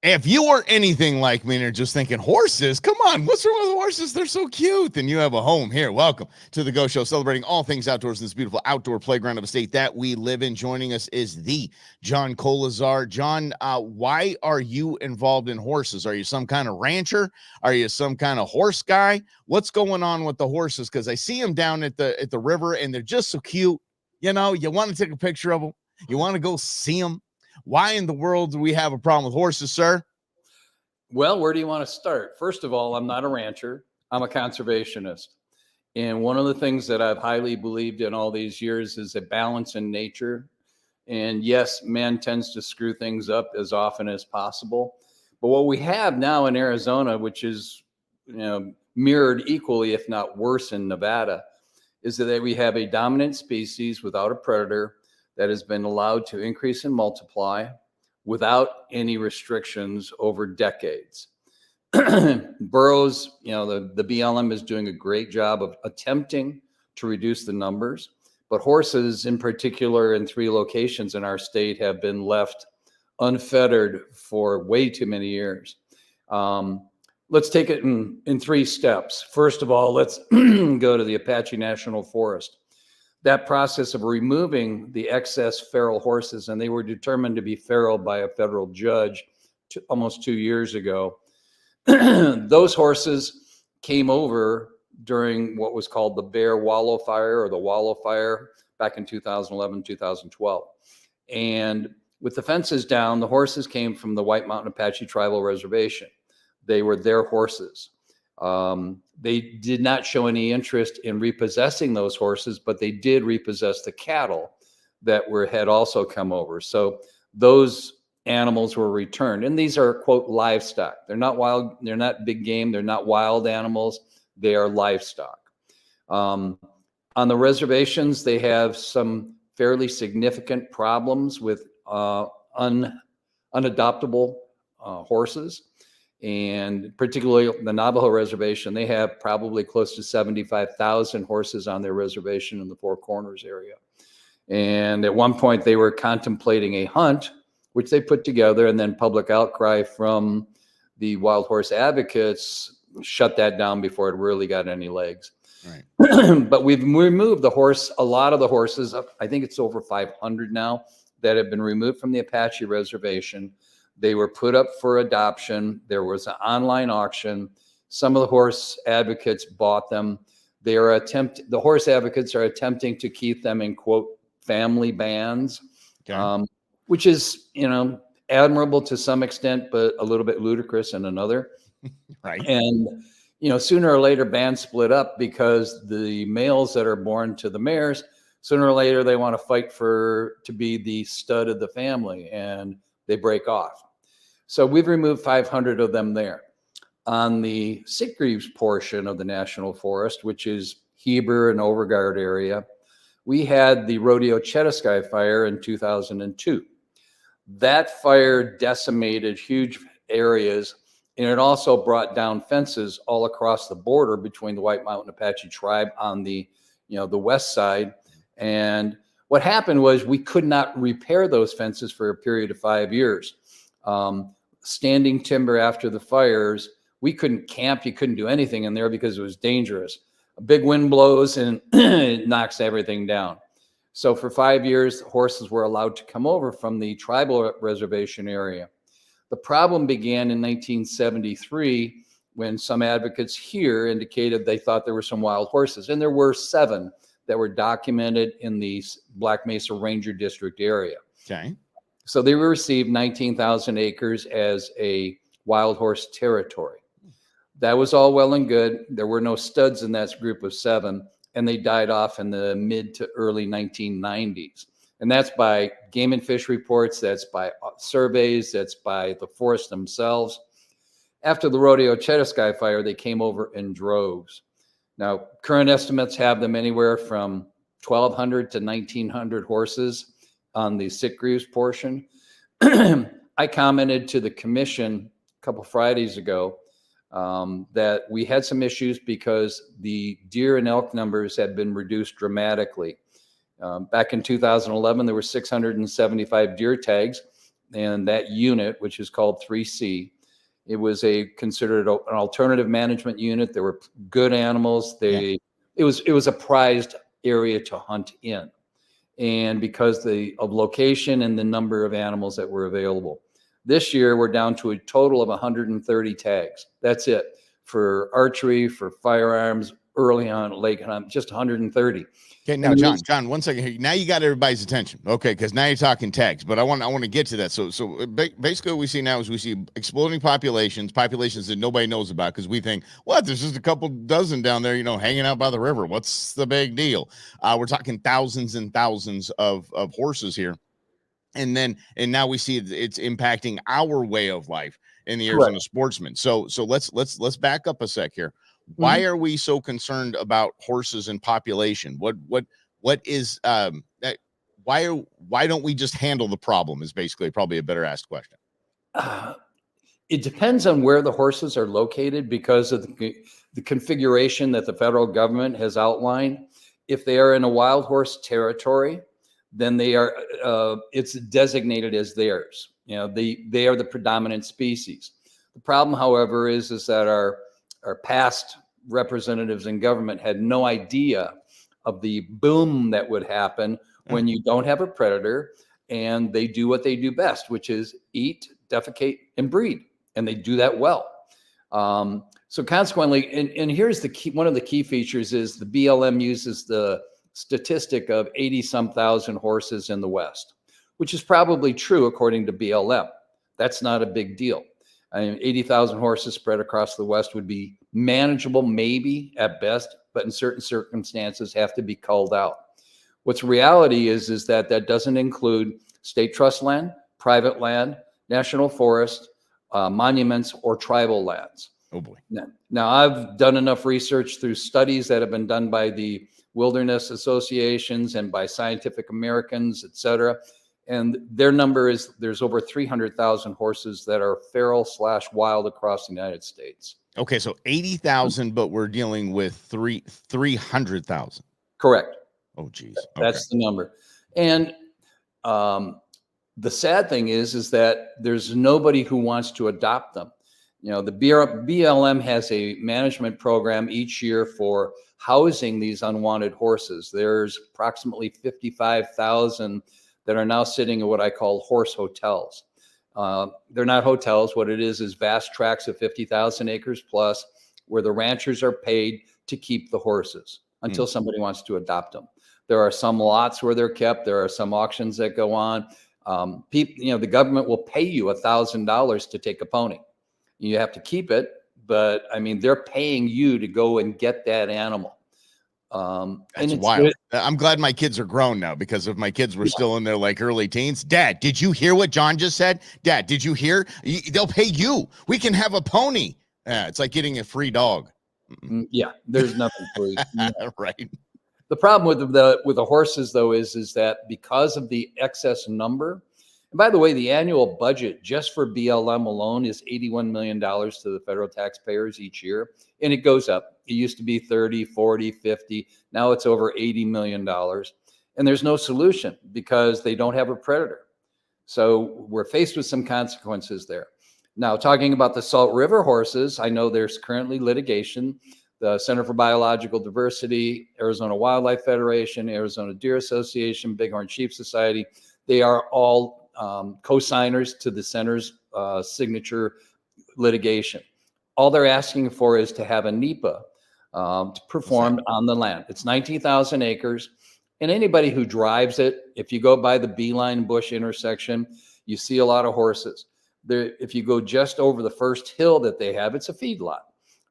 If you were anything like me and you're just thinking horses, come on, what's wrong with horses? They're so cute. Then you have a home here. Welcome to the Go Show, celebrating all things outdoors in this beautiful outdoor playground of a state that we live in. Joining us is the John Koleszar. John, why are you involved in horses? Are you some kind of rancher? Are you some kind of horse guy? What's going on with the horses? Because I see them down at the river and they're just so cute. You know, you want to take a picture of them. You want to go see them. Why in the world do we have a problem with horses, sir? Well, where do you want to start? First of all, I'm not a rancher. I'm a conservationist. And one of the things that I've highly believed in all these years is a balance in nature. And yes, man tends to screw things up as often as possible. But what we have now in Arizona, which is mirrored equally, if not worse, in Nevada, is that we have a dominant species without a predator that has been allowed to increase and multiply without any restrictions over decades. Burros, the BLM is doing a great job of attempting to reduce the numbers, but horses in particular in 3 locations in our state have been left unfettered for way too many years. Let's take it in 3 steps. First of all, let's go to the Apache National Forest. That process of removing the excess feral horses, and they were determined to be feral by a federal judge almost 2 years ago. Those horses came over during what was called the Bear Wallow Fire or the Wallow Fire back in 2011, 2012. And with the fences down, the horses came from the White Mountain Apache Tribal Reservation. They were their horses. They did not show any interest in repossessing those horses, but they did repossess the cattle that had also come over. So those animals were returned. And these are, quote, livestock. They're not wild. They're not big game. They're not wild animals. They are livestock. On the reservations, they have some fairly significant problems with unadoptable horses. And particularly the Navajo reservation, they have probably close to 75,000 horses on their reservation in the Four Corners area. And at one point they were contemplating a hunt, which they put together, and then public outcry from the wild horse advocates shut that down before it really got any legs. Right. But we've removed a lot of the horses, I think it's over 500 now, that have been removed from the Apache reservation. They were put up for adoption. There was an online auction. Some of the horse advocates bought them. The horse advocates are attempting to keep them in, quote, family bands, okay. Which is, admirable to some extent, but a little bit ludicrous in another. Right. And, sooner or later bands split up because the males that are born to the mares, sooner or later they want to fight to be the stud of the family, and they break off. So we've removed 500 of them there. On the Sitgreaves portion of the National Forest, which is Heber and Overguard area, we had the Rodeo Chetasky fire in 2002. That fire decimated huge areas, and it also brought down fences all across the border between the White Mountain Apache tribe on the west side. And what happened was we could not repair those fences for a period of 5 years. Standing timber after the fires, we couldn't camp. You couldn't do anything in there because it was dangerous. A big wind blows and it knocks everything down. So for 5 years, horses were allowed to come over from the tribal reservation area. The problem began in 1973 when some advocates here indicated they thought there were some wild horses, and there were 7 that were documented in the Black Mesa Ranger District area. Okay. So they received 19,000 acres as a wild horse territory. That was all well and good. There were no studs in that group of 7, and they died off in the mid to early 1990s. And that's by Game and Fish reports, that's by surveys, that's by the forest themselves. After the Rodeo Chetasky fire, they came over in droves. Now, current estimates have them anywhere from 1,200 to 1,900 horses on the Sitgreaves portion. I commented to the commission a couple Fridays ago that we had some issues because the deer and elk numbers had been reduced dramatically. Back in 2011, there were 675 deer tags. and that unit, which is called 3C, it was considered an alternative management unit. There were good animals. It was a prized area to hunt in, and because of location and the number of animals that were available. This year, we're down to a total of 130 tags. That's it for archery, for firearms, early on lake hunt, just 130. Okay, now John, 1 second here. Now you got everybody's attention, okay? Because now you're talking tags, but I want to get to that. So basically, what we see now is we see exploding populations that nobody knows about because we think, what? There's just a couple dozen down there, hanging out by the river. What's the big deal? We're talking thousands and thousands of horses here, and now we see it's impacting our way of life in the Arizona sportsman. So let's back up a sec here. Why are we so concerned about horses and population? What is why don't we just handle the problem is basically probably a better asked question. It depends on where the horses are located because of the configuration that the federal government has outlined. If they are in a wild horse territory, then they are it's designated as theirs. They are the predominant species. The problem, however, is that our past representatives in government had no idea of the boom that would happen when you don't have a predator and they do what they do best, which is eat, defecate, and breed. And they do that well. So consequently, and here's the key, one of the key features is the BLM uses the statistic of 80-some thousand horses in the West, which is probably true according to BLM. That's not a big deal. 80,000 horses spread across the West would be manageable, maybe at best, but in certain circumstances have to be culled out. What's reality is that doesn't include state trust land, private land, national forest, monuments, or tribal lands. Oh boy. Now, I've done enough research through studies that have been done by the wilderness associations and by Scientific Americans, et cetera. And their number is there's over 300,000 horses that are feral/wild across the United States. Okay, so 80,000, but we're dealing with 300,000. Correct. Oh, geez. Okay. That's the number. And the sad thing is that there's nobody who wants to adopt them. The BLM has a management program each year for housing these unwanted horses. There's approximately 55,000 that are now sitting in what I call horse hotels. They're not hotels. What it is vast tracts of 50,000 acres plus where the ranchers are paid to keep the horses until somebody wants to adopt them. There are some lots where they're kept. There are some auctions that go on. The government will pay you $1,000 to take a pony. You have to keep it, but I mean, they're paying you to go and get that animal. That's wild. I'm glad my kids are grown now, because if my kids were still in their early teens, Dad, did you hear what John just said? Dad, did you hear? They'll pay you. We can have a pony. Yeah, it's like getting a free dog. Yeah, there's nothing free. Right. The problem with the horses, though, is that because of the excess number, and by the way, the annual budget just for BLM alone is $81 million to the federal taxpayers each year. And it goes up. It used to be 30, 40, 50. Now it's over $80 million. And there's no solution because they don't have a predator. So we're faced with some consequences there. Now, talking about the Salt River horses, I know there's currently litigation. The Center for Biological Diversity, Arizona Wildlife Federation, Arizona Deer Association, Bighorn Sheep Society, they are all co-signers to the center's signature litigation. All they're asking for is to have a NEPA performed on the land. It's 19,000 acres. And anybody who drives it, if you go by the Beeline Bush intersection, you see a lot of horses. If you go just over the first hill that they have, it's a feedlot.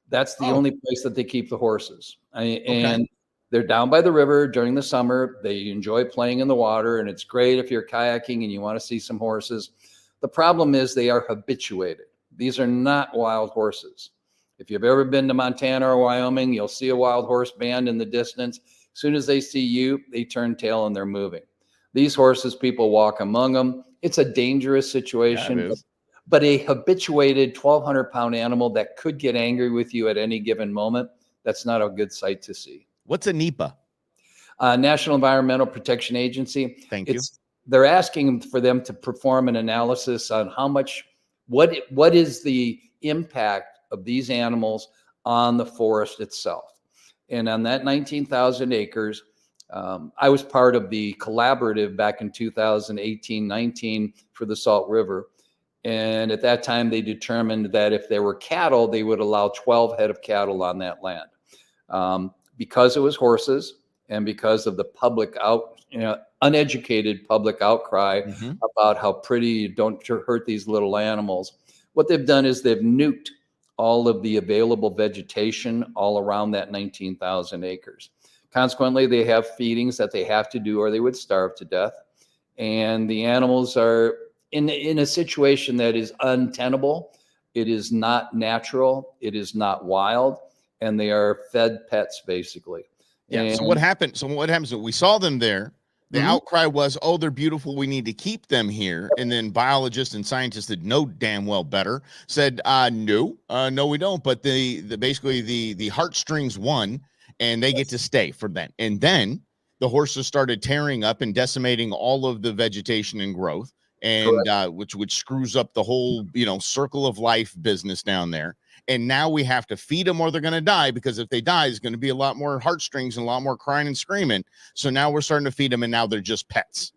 That's the only place that they keep the horses. And they're down by the river during the summer. They enjoy playing in the water, and it's great if you're kayaking and you want to see some horses. The problem is they are habituated. These are not wild horses. If you've ever been to Montana or Wyoming, you'll see a wild horse band in the distance. As soon as they see you, they turn tail and they're moving. These horses, people walk among them. It's a dangerous situation. Yeah, but a habituated 1,200-pound animal that could get angry with you at any given moment, that's not a good sight to see. What's a NEPA? National Environmental Protection Agency. Thank you. they're asking for them to perform an analysis on what is the impact of these animals on the forest itself. And on that 19,000 acres, I was part of the collaborative back in 2018-19 for the Salt River. And at that time, they determined that if there were cattle, they would allow 12 head of cattle on that land. Because it was horses and because of the uneducated public outcry about how pretty, don't hurt these little animals. What they've done is they've nuked all of the available vegetation all around that 19,000 acres. Consequently, they have feedings that they have to do or they would starve to death. And the animals are in a situation that is untenable. It is not natural. It is not wild. And they are fed pets, basically. Yeah. And so what happened? So what happens? We saw them there. The outcry was, oh, they're beautiful. We need to keep them here. And then biologists and scientists that know damn well better said, no, we don't. But basically the heartstrings won, and they get to stay for that. And then the horses started tearing up and decimating all of the vegetation and growth, and which screws up the whole, circle of life business down there. And now we have to feed them or they're going to die, because if they die, there's going to be a lot more heartstrings and a lot more crying and screaming. So now we're starting to feed them, and now they're just pets.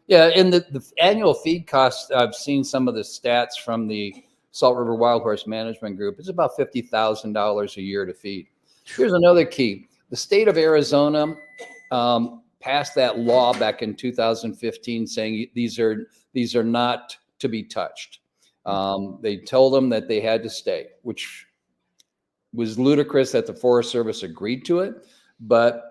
Yeah, and the annual feed costs, I've seen some of the stats from the Salt River Wild Horse Management Group. It's about $50,000 a year to feed. Here's another key. The state of Arizona passed that law back in 2015 saying these are not to be touched. They told them that they had to stay, which was ludicrous that the Forest Service agreed to it. But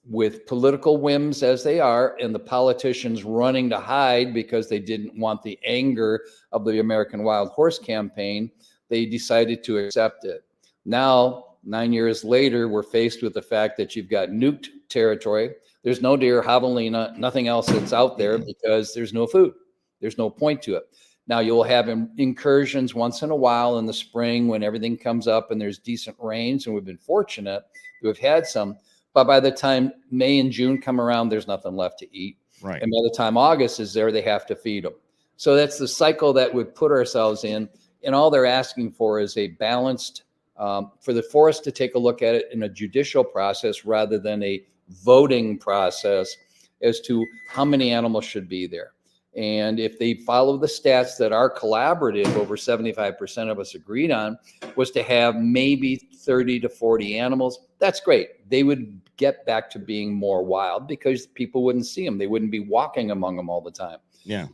with political whims as they are, and the politicians running to hide because they didn't want the anger of the American Wild Horse campaign, they decided to accept it. Now, 9 years later, we're faced with the fact that you've got nuked territory. There's no deer, javelina, nothing else that's out there because there's no food. There's no point to it. Now, you'll have incursions once in a while in the spring when everything comes up and there's decent rains, and we've been fortunate to have had some. But by the time May and June come around, there's nothing left to eat. Right. And by the time August is there, they have to feed them. So that's the cycle that we've put ourselves in. And all they're asking for is a balanced, for the forest to take a look at it in a judicial process rather than a voting process as to how many animals should be there. And if they follow the stats that our collaborative, over 75% of us agreed on, was to have maybe 30 to 40 animals, that's great. They would get back to being more wild because people wouldn't see them. They wouldn't be walking among them all the time. Yeah.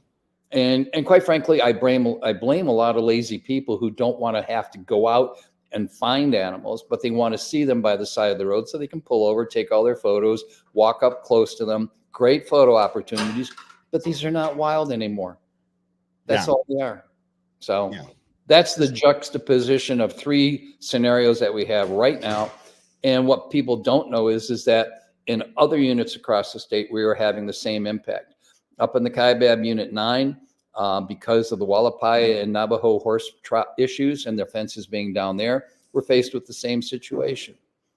And quite frankly, I blame a lot of lazy people who don't want to have to go out and find animals, but they want to see them by the side of the road so they can pull over, take all their photos, walk up close to them. Great photo opportunities. But these are not wild anymore. That's all they are. So that's the juxtaposition of three scenarios that we have right now. And what people don't know is that in other units across the state, we are having the same impact. Up in the Kaibab Unit 9, because of the Wallapai and Navajo horse issues and their fences being down there, we're faced with the same situation.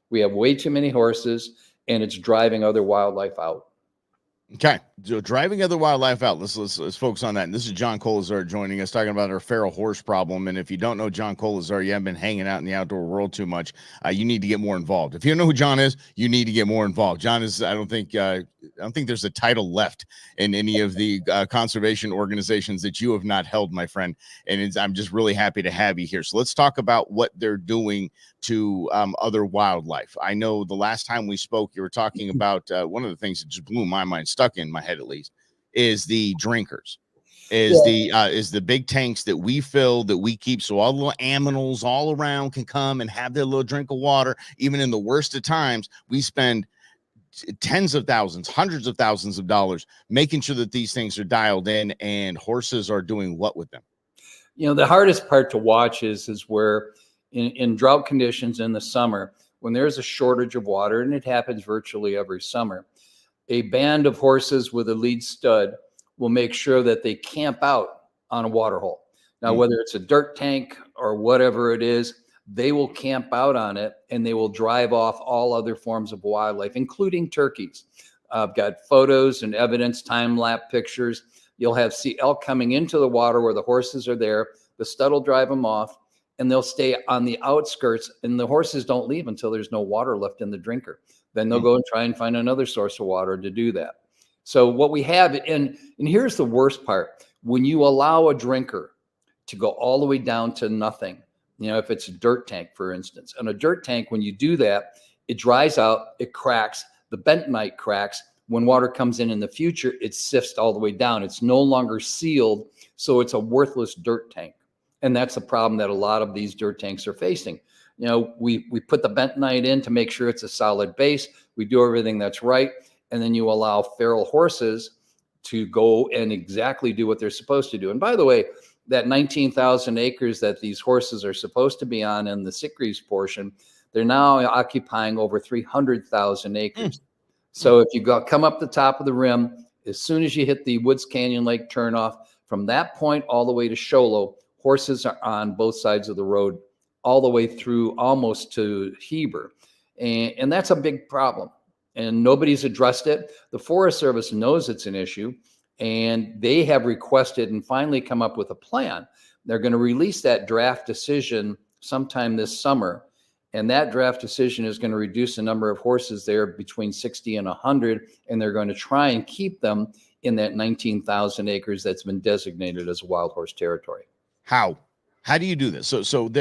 We have way too many horses, and it's driving other wildlife out. Okay, so driving other wildlife out. Let's focus on that. And this is John Koleszar joining us, talking about our feral horse problem. And if you don't know John Koleszar, you haven't been hanging out in the outdoor world too much. You need to get more involved. If you don't know who John is, you need to get more involved. John is, I don't think there's a title left in any of the conservation organizations that you have not held, my friend. And I'm just really happy to have you here. So let's talk about what they're doing to other wildlife. I know the last time we spoke, you were talking about one of the things that just blew my mind, stuck in my head at least, is the drinkers, is the big tanks that we fill, that we keep, so all the little animals all around can come and have their little drink of water. Even in the worst of times, we spend tens of thousands, hundreds of thousands of dollars making sure that these things are dialed in, and horses are doing what with them? The hardest part to watch is where in drought conditions in the summer, when there's a shortage of water, and it happens virtually every summer, a band of horses with a lead stud will make sure that they camp out on a water hole. Now, whether it's a dirt tank or whatever it is, they will camp out on it, and they will drive off all other forms of wildlife, including turkeys. I've got photos and evidence, time-lapse pictures. You'll see elk coming into the water where the horses are there. The stud will drive them off, and they'll stay on the outskirts, and the horses don't leave until there's no water left in the drinker. Then they'll go and try and find another source of water to do that. So what we have, and here's the worst part, when you allow a drinker to go all the way down to nothing, if it's a dirt tank, for instance, on a dirt tank, when you do that, it dries out, it cracks, the bentonite cracks. When water comes in the future, it sifts all the way down. It's no longer sealed, so it's a worthless dirt tank. And that's the problem that a lot of these dirt tanks are facing. We put the bentonite in to make sure it's a solid base. We do everything that's right. And then you allow feral horses to go and exactly do what they're supposed to do. And by the way, that 19,000 acres that these horses are supposed to be on in the Sitgreaves portion, they're now occupying over 300,000 acres. So if you come up the top of the rim, as soon as you hit the Woods Canyon Lake turnoff, from that point all the way to Show Low, horses are on both sides of the road, all the way through almost to Heber. And that's a big problem. And nobody's addressed it. The Forest Service knows it's an issue, and they have requested and finally come up with a plan. They're going to release that draft decision sometime this summer. And that draft decision is going to reduce the number of horses there between 60 and 100. And they're going to try and keep them in that 19,000 acres that's been designated as wild horse territory. How do you do this? So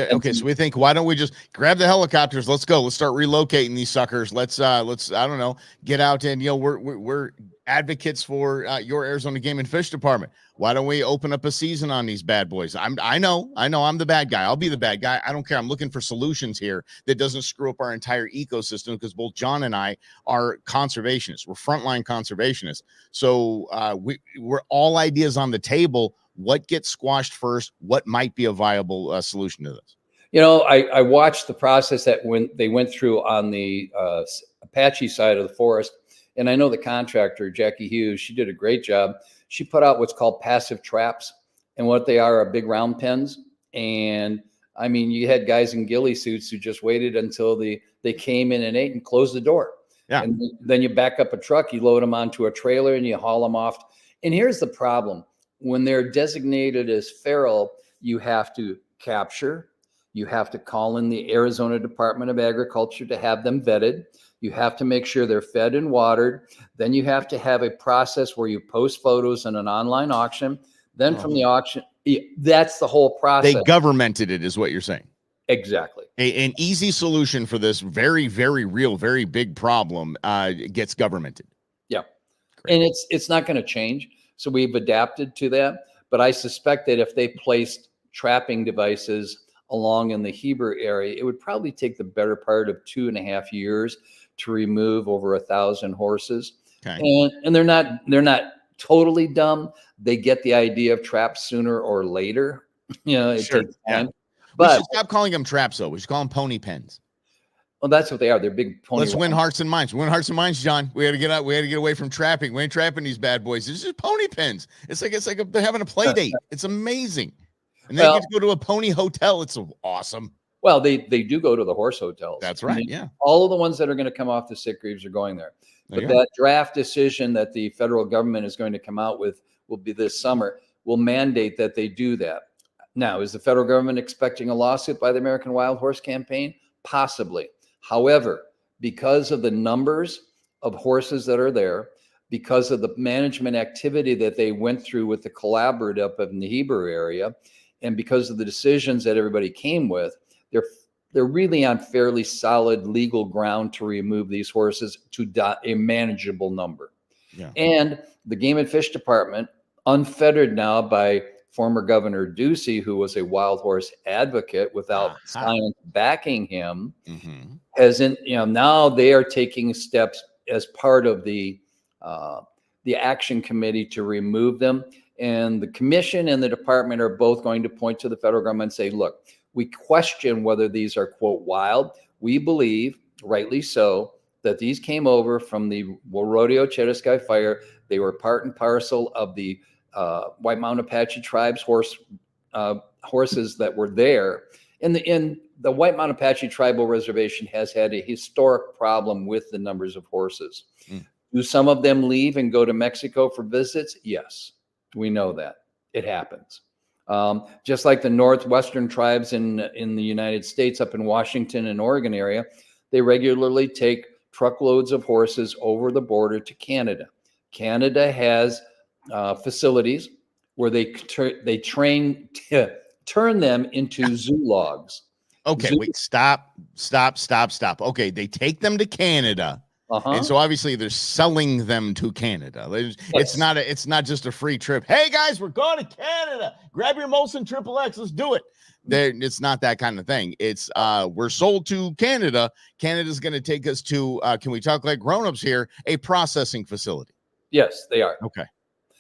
we think, why don't we just grab the helicopters? Let's go. Let's start relocating these suckers. Let's I don't know, get out and, we're advocates for your Arizona Game and Fish Department. Why don't we open up a season on these bad boys? I know I'm the bad guy. I'll be the bad guy. I don't care. I'm looking for solutions here that doesn't screw up our entire ecosystem, because both John and I are conservationists. We're frontline conservationists. So we're all ideas on the table. What gets squashed first? What might be a viable solution to this? I watched the process that when they went through on the Apache side of the forest. And I know the contractor, Jackie Hughes, she did a great job. She put out what's called passive traps. And what they are big round pens. And I mean, you had guys in ghillie suits who just waited until they came in and ate and closed the door. Yeah. And then you back up a truck, you load them onto a trailer, and you haul them off. And here's the problem. When they're designated as feral, you have to capture, you have to call in the Arizona Department of Agriculture to have them vetted. You have to make sure they're fed and watered. Then you have to have a process where you post photos in an online auction. Then from the auction, that's the whole process. They governmented it, is what you're saying. Exactly. An easy solution for this very, very real, very big problem gets governmented. Yeah. Great. And it's not going to change. So we've adapted to that. But I suspect that if they placed trapping devices along in the Heber area, it would probably take the better part of 2.5 years to remove over 1,000 horses. Okay. And they're not totally dumb. They get the idea of traps sooner or later. It Sure. takes time. Yeah. But we should stop calling them traps, though. We should call them pony pens. well, that's what they are. They're big pony. Let's win hearts and minds. Win hearts and minds, John. We got to get out. We got to get away from trapping. We ain't trapping these bad boys. It's just pony pens. It's like they're having a play date. It's amazing. And then you get to go to a pony hotel. It's awesome. Well, they do go to the horse hotels. That's right. Yeah. All of the ones that are going to come off the Sitgreaves are going there. But that draft decision that the federal government is going to come out with will be this summer, will mandate that they do that. Now, is the federal government expecting a lawsuit by the American Wild Horse Campaign? Possibly. However, because of the numbers of horses that are there, because of the management activity that they went through with the collaborative up in the Heber area, and because of the decisions that everybody came with, they're really on fairly solid legal ground to remove these horses to a manageable number. Yeah. And the Game and Fish Department, unfettered now by former Governor Ducey, who was a wild horse advocate without science backing him, now they are taking steps as part of the action committee to remove them. And the commission and the department are both going to point to the federal government and say, look, we question whether these are, quote, wild. We believe, rightly so, that these came over from the Rodeo Chetaskai fire. They were part and parcel of the White Mountain Apache tribes horses that were there. And the White Mountain Apache Tribal Reservation has had a historic problem with the numbers of horses. Do some of them leave and go to Mexico for visits? Yes, we know that. It happens. Just like the Northwestern tribes in the United States, up in Washington and Oregon area, they regularly take truckloads of horses over the border to Canada. Canada has facilities where they turn them into zoo logs. Okay, wait, stop. Okay, they take them to Canada. And so obviously they're selling them to Canada. It's not just a free trip. Hey guys, we're going to Canada. Grab your Molson XXX. Let's do it. It's not that kind of thing. It's we're sold to Canada. Canada's going to take us to, can we talk like grown-ups here, a processing facility. Yes, they are. Okay.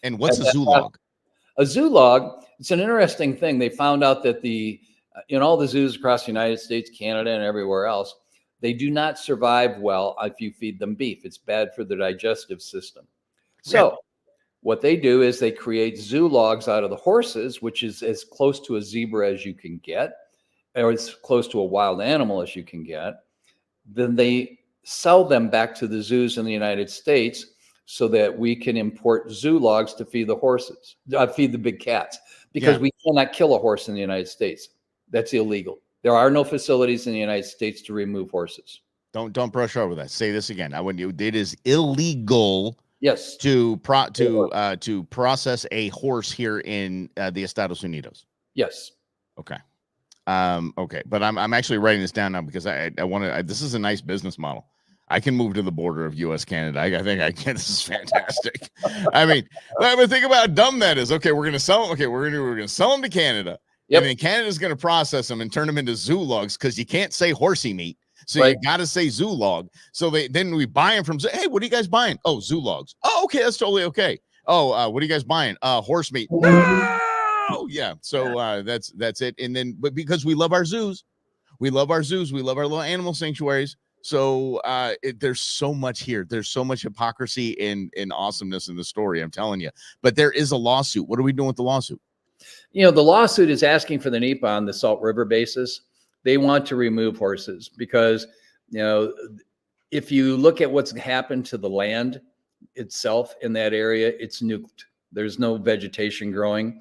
And what's a zoo log? A zoo log, it's an interesting thing. They found out that in all the zoos across the United States, Canada, and everywhere else, they do not survive well if you feed them beef. It's bad for the digestive system. So what they do is they create zoo logs out of the horses, which is as close to a zebra as you can get, or as close to a wild animal as you can get. Then they sell them back to the zoos in the United States so that we can import zoo logs to feed the horses, feed the big cats, because we cannot kill a horse in the United States. That's illegal. There are no facilities in the United States to remove horses. Don't brush over that. Say this again. It is illegal. Yes. To process a horse here in the Estados Unidos. Yes. Okay. Okay. But I'm actually writing this down now because I want to. This is a nice business model. I can move to the border of U.S. Canada. I think I can. This is fantastic. I mean, but think about how dumb that is. Okay, we're gonna sell them. Okay, we're gonna sell them to Canada. Yep. And then Canada's going to process them and turn them into zoo logs because you can't say horsey meat. So you got to say zoo log. So then we buy them from, hey, what are you guys buying? Oh, zoo logs. Oh, okay. That's totally okay. Oh, what are you guys buying? Horse meat. No! Yeah. So that's it. And then, but because we love our zoos, we love our little animal sanctuaries. So there's so much here. There's so much hypocrisy and awesomeness in the story. I'm telling you. But there is a lawsuit. What are we doing with the lawsuit? The lawsuit is asking for the NEPA on the Salt River basis. They want to remove horses because, if you look at what's happened to the land itself in that area, it's nuked. There's no vegetation growing.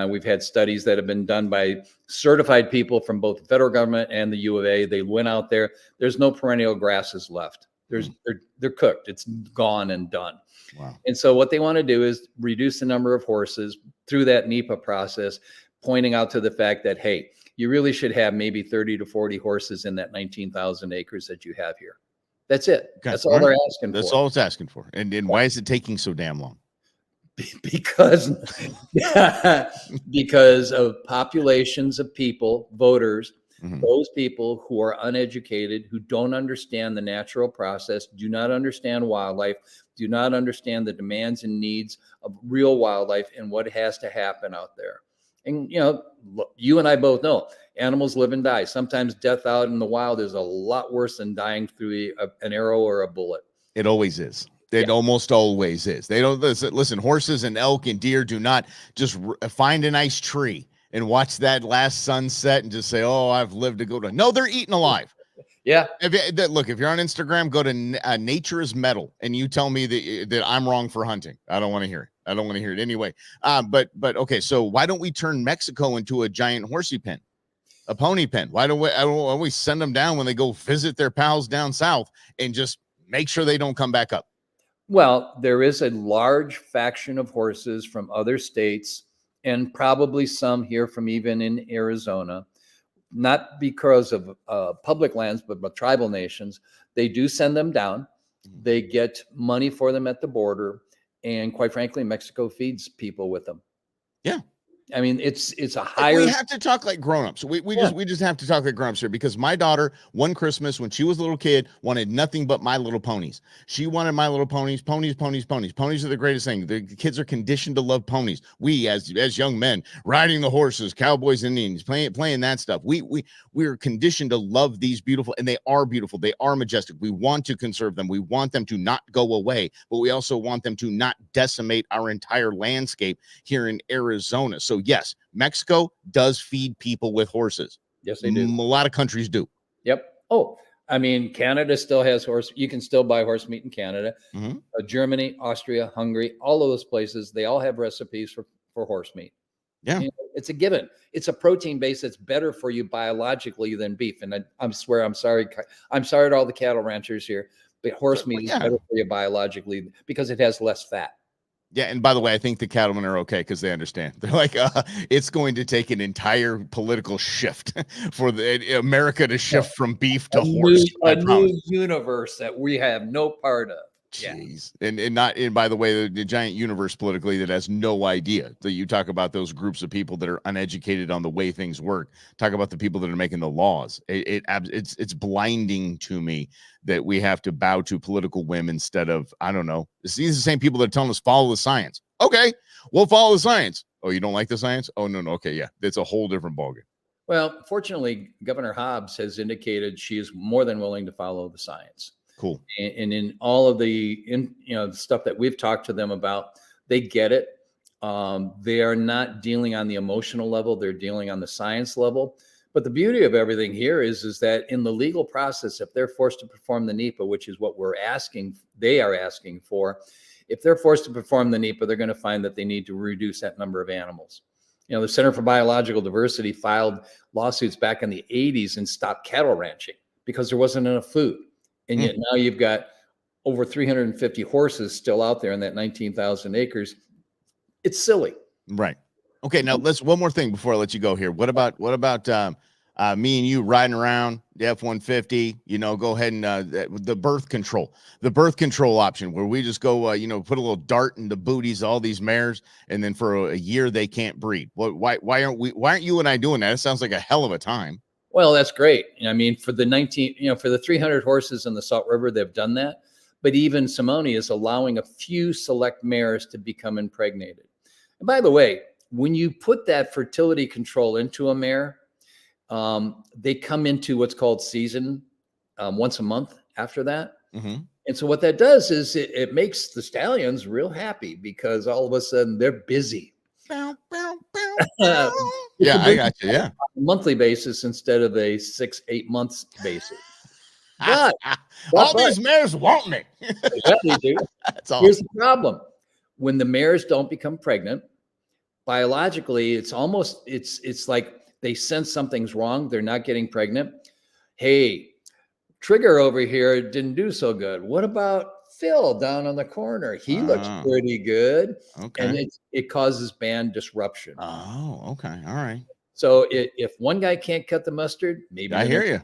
We've had studies that have been done by certified people from both the federal government and the U of A. They went out there. There's no perennial grasses left. They're cooked. It's gone and done. Wow. And so what they want to do is reduce the number of horses through that NEPA process, pointing out to the fact that, hey, you really should have maybe 30 to 40 horses in that 19,000 acres that you have here. That's it. Okay. That's all they're asking for. That's all it's asking for. And why is it taking so damn long? Because of populations of people, voters, those people who are uneducated, who don't understand the natural process, do not understand wildlife, do not understand the demands and needs of real wildlife and what has to happen out there. And, you and I both know animals live and die. Sometimes death out in the wild is a lot worse than dying through an arrow or a bullet. It always is. It almost always is. They don't listen. Horses and elk and deer do not just find a nice tree and watch that last sunset and just say, "Oh, I've lived to go to." No, they're eaten alive. Yeah. Look, if you're on Instagram, go to Nature is Metal, and you tell me that I'm wrong for hunting. I don't want to hear it. I don't want to hear it anyway. But okay. So why don't we turn Mexico into a giant horsey pen, a pony pen? Why don't we send them down when they go visit their pals down south and just make sure they don't come back up? Well, there is a large faction of horses from other states and probably some here from even in Arizona, not because of public lands, but tribal nations. They do send them down. They get money for them at the border. And quite frankly, Mexico feeds people with them. Yeah. I mean, it's a higher. We have to talk like grown-ups. We just have to talk like grown-ups here because my daughter, one Christmas when she was a little kid, wanted nothing but My Little Ponies. She wanted My Little Ponies. Ponies are the greatest thing. The kids are conditioned to love ponies. We as young men riding the horses, cowboys and Indians, playing that stuff. We're conditioned to love these beautiful, and they are beautiful. They are majestic. We want to conserve them. We want them to not go away, but we also want them to not decimate our entire landscape here in Arizona. So yes, Mexico does feed people with horses. Yes, they do. A lot of countries do. Yep. Oh, I mean, Canada still has horse. You can still buy horse meat in Canada. Hmm. Germany, Austria, Hungary, all of those places, they all have recipes for horse meat. Yeah. You know, it's a given. It's a protein base that's better for you biologically than beef. And I'm swear, I'm sorry. I'm sorry to all the cattle ranchers here, but horse meat is better for you biologically because it has less fat. Yeah, and by the way, I think the cattlemen are okay because they understand. They're like, it's going to take an entire political shift for America to shift from beef to horse. A new universe that we have no part of. Jeez. Yeah. And by the way, the giant universe politically that has no idea. So you talk about those groups of people that are uneducated on the way things work. Talk about the people that are making the laws. It's blinding to me that we have to bow to political whim instead of, I don't know. These are the same people that are telling us follow the science. Okay, we'll follow the science. Oh, you don't like the science? Oh, no. Okay, yeah. It's a whole different ballgame. Well, fortunately, Governor Hobbs has indicated she is more than willing to follow the science. Cool. And in all of the the stuff that we've talked to them about, they get it. They are not dealing on the emotional level; they're dealing on the science level. But the beauty of everything here is that in the legal process, if they're forced to perform the NEPA, which is what they are asking for, if they're forced to perform the NEPA, they're going to find that they need to reduce that number of animals. You know, the Center for Biological Diversity filed lawsuits back in the 80s and stopped cattle ranching because there wasn't enough food. And yet now you've got over 350 horses still out there in that 19,000 acres. It's silly. Right. Okay. Now one more thing before I let you go here. What about me and you riding around the F-150, go ahead and the birth control option where we just go, put a little dart in the booties of all these mares. And then for a year, they can't breed. Why aren't you and I doing that? It sounds like a hell of a time. Well, that's great. I mean, for the 300 horses in the Salt River, they've done that. But even Simone is allowing a few select mares to become impregnated. And by the way, when you put that fertility control into a mare, they come into what's called season once a month after that. Mm-hmm. And so what that does is it makes the stallions real happy because all of a sudden they're busy. Yeah, I got you. Yeah. Monthly basis instead of a 6-8 months basis. But all these mares want me. Yeah, they do. That's awesome. Here's the problem. When the mares don't become pregnant, biologically, it's like they sense something's wrong. They're not getting pregnant. Hey, Trigger over here didn't do so good. What about Phil down on the corner? He looks pretty good. Okay. And it causes band disruption. Oh, okay. All right. So if one guy can't cut the mustard, maybe I hear you.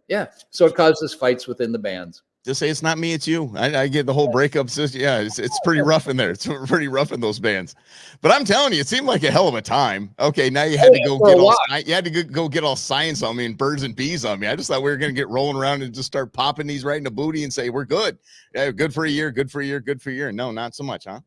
Yeah. So it causes fights within the bands. Just say it's not me, it's you. I get the whole breakup system. Yeah, it's pretty rough in there. It's pretty rough in those bands. But I'm telling you, it seemed like a hell of a time. Okay, now you had to go get all science on me and birds and bees on me. I just thought we were going to get rolling around and just start popping these right in the booty and say we're good. Yeah, good for a year, good for a year, good for a year. No, not so much, huh?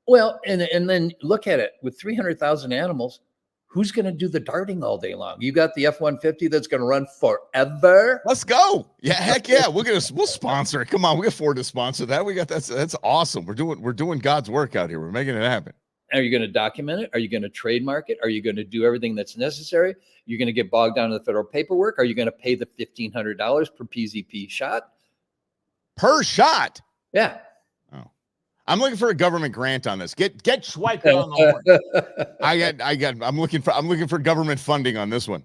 Well, and then look at it with 300,000 animals. Who's going to do the darting all day long? You got the F-150 that's going to run forever. Let's go. Yeah, heck yeah. We'll sponsor it. Come on, we can afford to sponsor that. That's awesome. We're doing God's work out here. We're making it happen. Are you going to document it? Are you going to trademark it? Are you going to do everything that's necessary? You're going to get bogged down in the federal paperwork? Are you going to pay the $1,500 per PZP shot? Per shot? Yeah. I'm looking for a government grant on this. Get swiping on the horn. I'm looking for government funding on this one.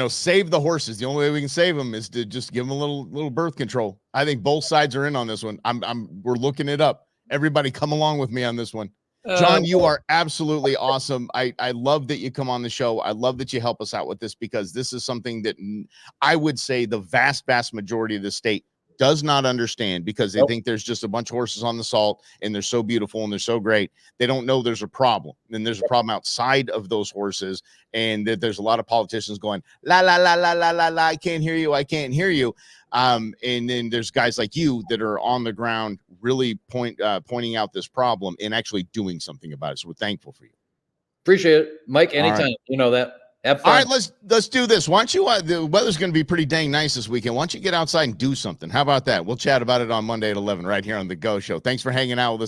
Save the horses. The only way we can save them is to just give them a little birth control. I think both sides are in on this one. We're looking it up. Everybody come along with me on this one. John, you are absolutely awesome. I love that you come on the show. I love that you help us out with this because this is something that I would say the vast majority of the state does not understand because they think there's just a bunch of horses on the salt and they're so beautiful and they're so great. They don't know there's a problem. And there's a problem outside of those horses. And that there's a lot of politicians going, la, la, la, la, la, la, la, I can't hear you. I can't hear you. And then there's guys like you that are on the ground really pointing out this problem and actually doing something about it. So we're thankful for you. Appreciate it. Mike, anytime. Right. You know that. Have fun. All right, let's do this. Why don't you? The weather's going to be pretty dang nice this weekend. Why don't you get outside and do something? How about that? We'll chat about it on Monday at 11 right here on The Go Show. Thanks for hanging out with us.